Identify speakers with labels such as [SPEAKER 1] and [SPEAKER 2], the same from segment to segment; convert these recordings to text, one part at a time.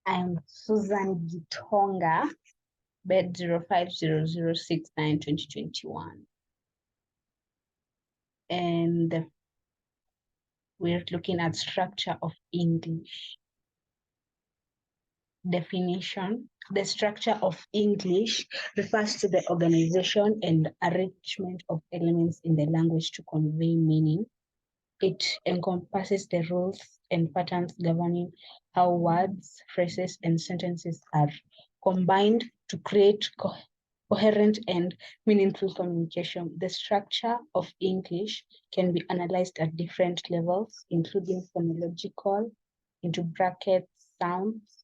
[SPEAKER 1] I'm Susan Gitonga, bed 0500692021. And we're looking at structure of English. Definition: the structure of English refers to the organization and arrangement of elements in the language to convey meaning. It encompasses the rules and patterns governing how words, phrases, and sentences are combined to create coherent and meaningful communication. The structure of English can be analyzed at different levels, including phonological, into brackets, sounds,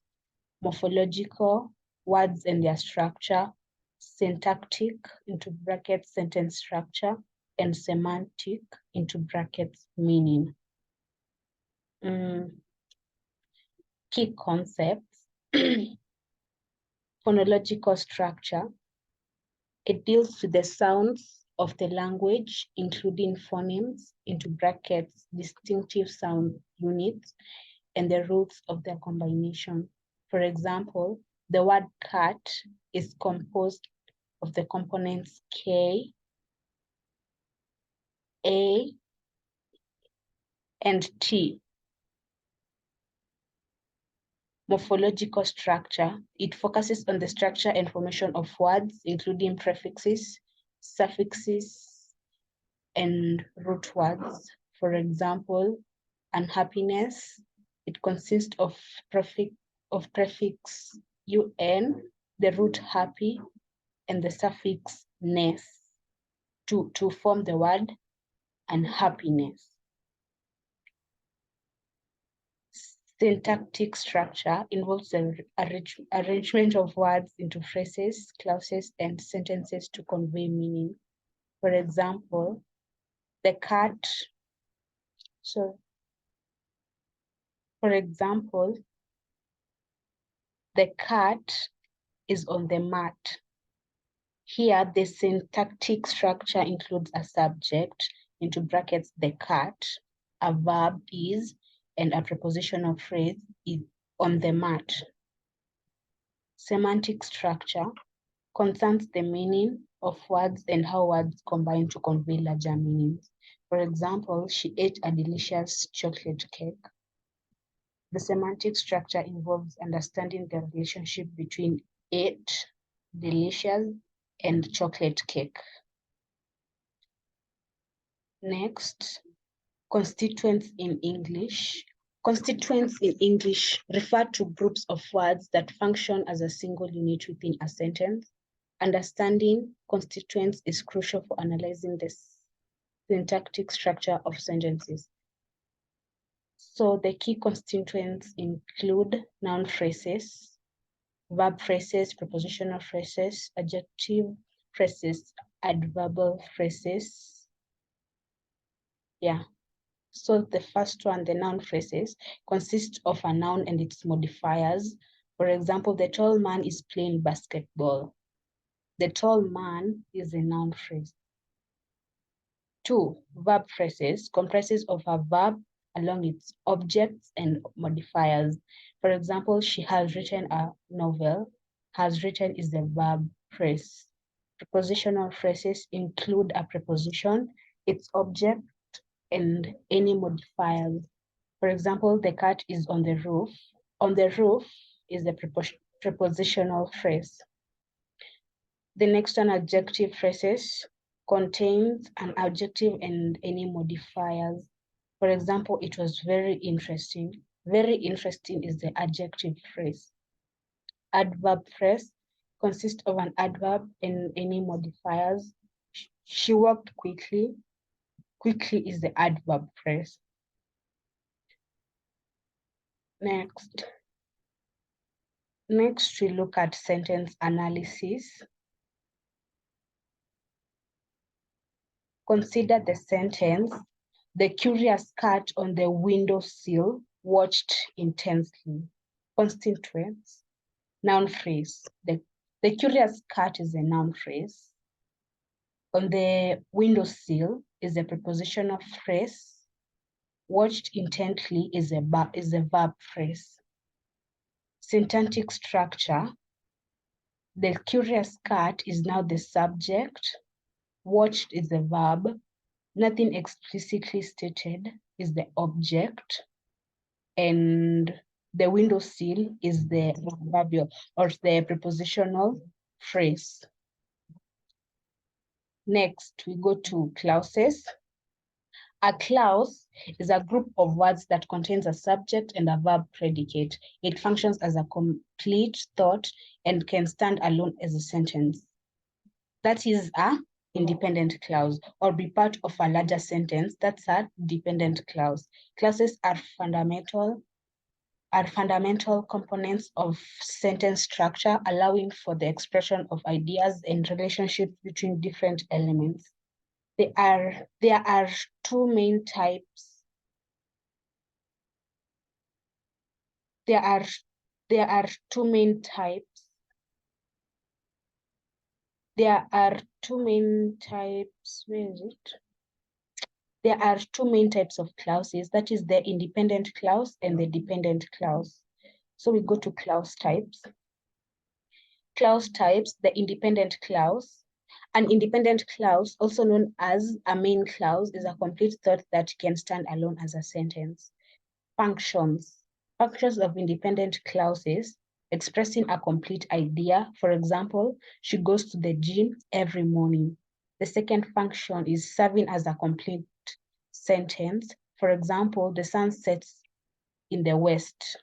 [SPEAKER 1] morphological, words and their structure, syntactic, into brackets, sentence structure, and semantic, into brackets, meaning. Key concepts. Phonological structure. It deals with the sounds of the language, including phonemes, into brackets, distinctive sound units, and the rules of their combination. For example, the word cat is composed of the components K, A, and T. Morphological structure. It focuses on the structure and formation of words, including prefixes, suffixes, and root words. For example, unhappiness, it consists of prefix un, the root happy, and the suffix ness to form the word unhappiness. Syntactic structure involves the arrangement of words into phrases, clauses, and sentences to convey meaning. For example, the cat, the cat is on the mat. Here, the syntactic structure includes a subject, into brackets, the cat, a verb is, and a prepositional phrase is on the mat. Semantic structure concerns the meaning of words and how words combine to convey larger meanings. For example, she ate a delicious chocolate cake. The semantic structure involves understanding the relationship between ate, delicious, and chocolate cake. Next, constituents in English. Constituents in English refer to groups of words that function as a single unit within a sentence. Understanding constituents is crucial for analyzing the syntactic structure of sentences. So the key constituents include noun phrases, verb phrases, prepositional phrases, adjective phrases, adverbial phrases. Yeah. So the first one, the noun phrases, consists of a noun and its modifiers. For example, the tall man is playing basketball. The tall man is a noun phrase. 2, verb phrases comprises of a verb along its objects and modifiers. For example, she has written a novel. Has written is the verb phrase. Prepositional phrases include a preposition, its object, and any modifiers. For example, the cat is on the roof. On the roof is the prepositional phrase. The next one, adjective phrases, contains an adjective and any modifiers. For example, it was very interesting. Very interesting is the adjective phrase. Adverb phrase consists of an adverb and any modifiers. She walked quickly. Quickly is the adverb phrase. Next, we look at sentence analysis. Consider the sentence, the curious cat on the windowsill watched intensely. Constituents, noun phrase. The curious cat is a noun phrase. On the windowsill is a prepositional phrase. Watched intently is a verb phrase. Syntactic structure. The curious cat is now the subject. Watched is the verb. Nothing explicitly stated is the object. And the windowsill is the adverbial or the prepositional phrase. Next, we go to clauses. A clause is a group of words that contains a subject and a verb predicate. It functions as a complete thought and can stand alone as a sentence. That is a independent clause, or be part of a larger sentence. That's a dependent clause. Clauses are fundamental components of sentence structure, allowing for the expression of ideas and relationships between different elements. There are two main types. There are two main types. There are two main types. Where is it? There are two main types of clauses. That is the independent clause and the dependent clause. So we go to clause types. Clause types, the independent clause. An independent clause, also known as a main clause, is a complete thought that can stand alone as a sentence. Functions. Functions of independent clauses, expressing a complete idea. For example, she goes to the gym every morning. The second function is serving as a complete sentence. For example, the sun sets in the west.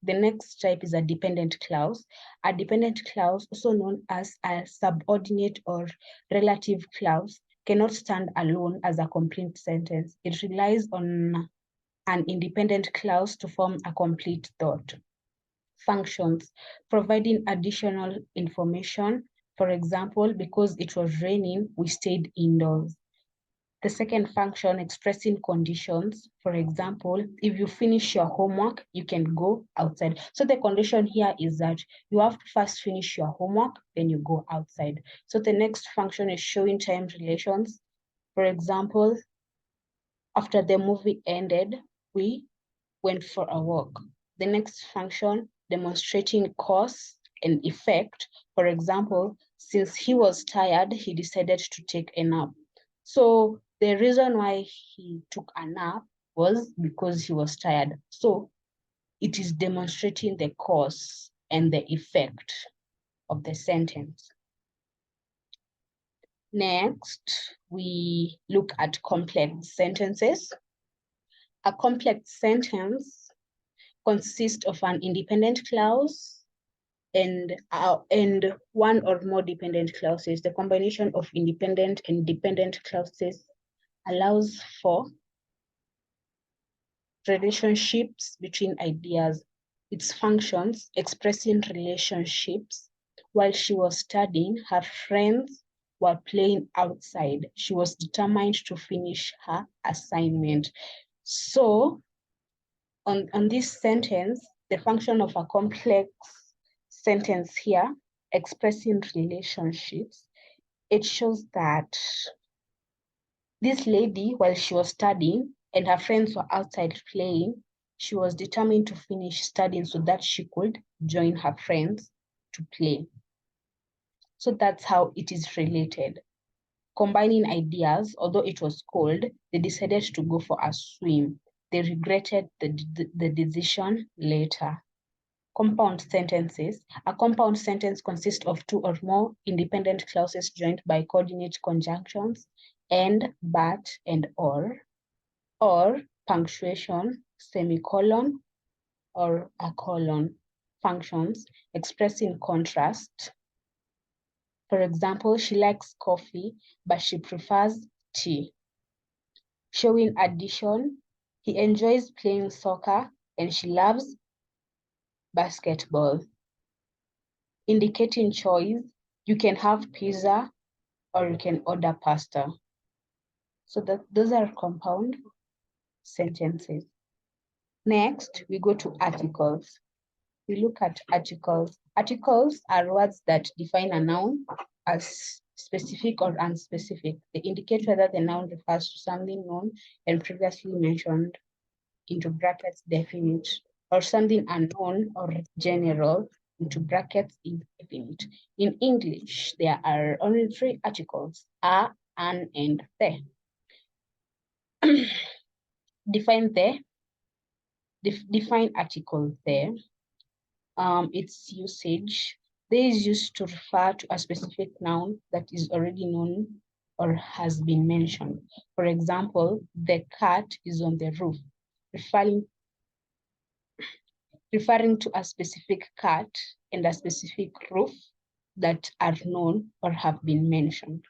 [SPEAKER 1] The next type is a dependent clause. A dependent clause, also known as a subordinate or relative clause, cannot stand alone as a complete sentence. It relies on an independent clause to form a complete thought. Functions, providing additional information. For example, because it was raining, we stayed indoors. The second function, expressing conditions. For example, if you finish your homework, you can go outside. So the condition here is that you have to first finish your homework, then you go outside. So the next function is showing time relations. For example, after the movie ended, we went for a walk. The next function, demonstrating cause and effect. For example, since he was tired, he decided to take a nap. So the reason why he took a nap was because he was tired. So it is demonstrating the cause and the effect of the sentence. Next, we look at complex sentences. A complex sentence consists of an independent clause and one or more dependent clauses. The combination of independent and dependent clauses allows for relationships between ideas. Its functions, expressing relationships. While she was studying, her friends were playing outside. She was determined to finish her assignment. So on this sentence, the function of a complex sentence here, expressing relationships, it shows that this lady, while she was studying and her friends were outside playing, she was determined to finish studying so that she could join her friends to play. So that's how it is related. Combining ideas, although it was cold, they decided to go for a swim. They regretted the decision later. Compound sentences. A compound sentence consists of two or more independent clauses joined by coordinate conjunctions, and, but, and, or punctuation, semicolon, or a colon. Functions, expressing contrast. For example, she likes coffee, but she prefers tea. Showing addition, he enjoys playing soccer and she loves basketball. Indicating choice, you can have pizza or you can order pasta. So those are compound sentences. Next, we go to articles. We look at articles. Articles are words that define a noun as specific or unspecific. They indicate whether the noun refers to something known and previously mentioned, into brackets, definite. or something unknown or general, into brackets indefinite. In English, there are only three articles, a, an, and the. Define article there. Its usage. There is used to refer to a specific noun that is already known or has been mentioned. For example, the cat is on the roof, referring to a specific cat and a specific roof that are known or have been mentioned.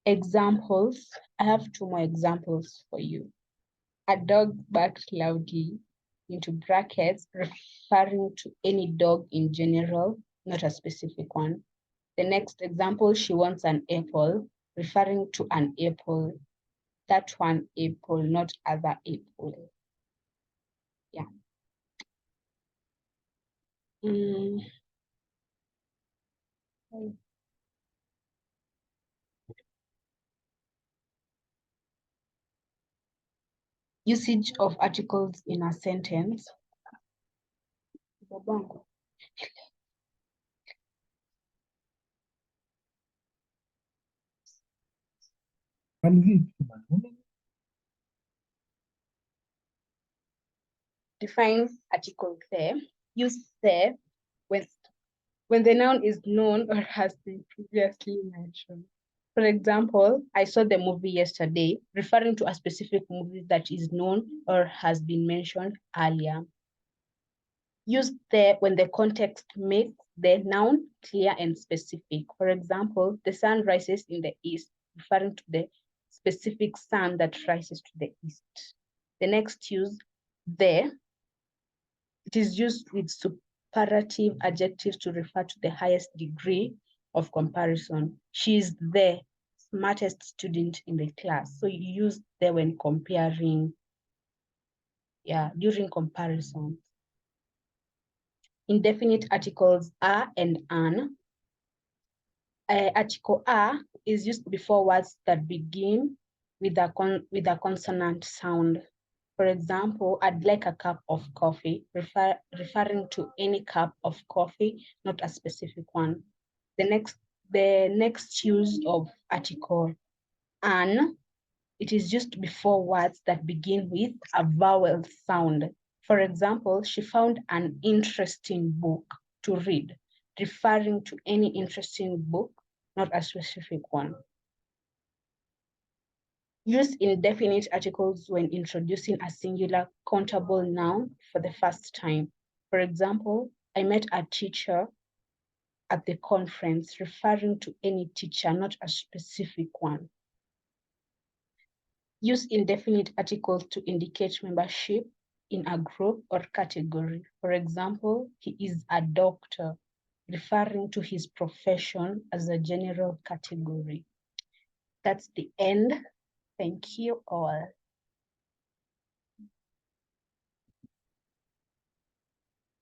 [SPEAKER 1] Examples. I have two more examples for you. A dog barked loudly, into brackets, referring to any dog in general, not a specific one. The next example, she wants an apple, referring to an apple, that one apple, not other apple. Yeah. Usage of articles in a sentence. Define article there. Use there when the noun is known or has been previously mentioned. For example, I saw the movie yesterday, referring to a specific movie that is known or has been mentioned earlier. Use there when the context makes the noun clear and specific. For example, the sun rises in the east, referring to the specific sun that rises to the east. The next use, there. It is used with superlative adjectives to refer to the highest degree of comparison. She is the smartest student in the class. So you use there when comparing, during comparison. Indefinite articles are and an. Article a is used before words that begin with a consonant sound. For example, I'd like a cup of coffee, referring to any cup of coffee, not a specific one. The next use of article an, it is used before words that begin with a vowel sound. For example, she found an interesting book to read, referring to any interesting book, not a specific one. Use indefinite articles when introducing a singular countable noun for the first time. For example, I met a teacher at the conference, referring to any teacher, not a specific one. Use indefinite articles to indicate membership in a group or category. For example, he is a doctor, referring to his profession as a general category. That's the end. Thank you all.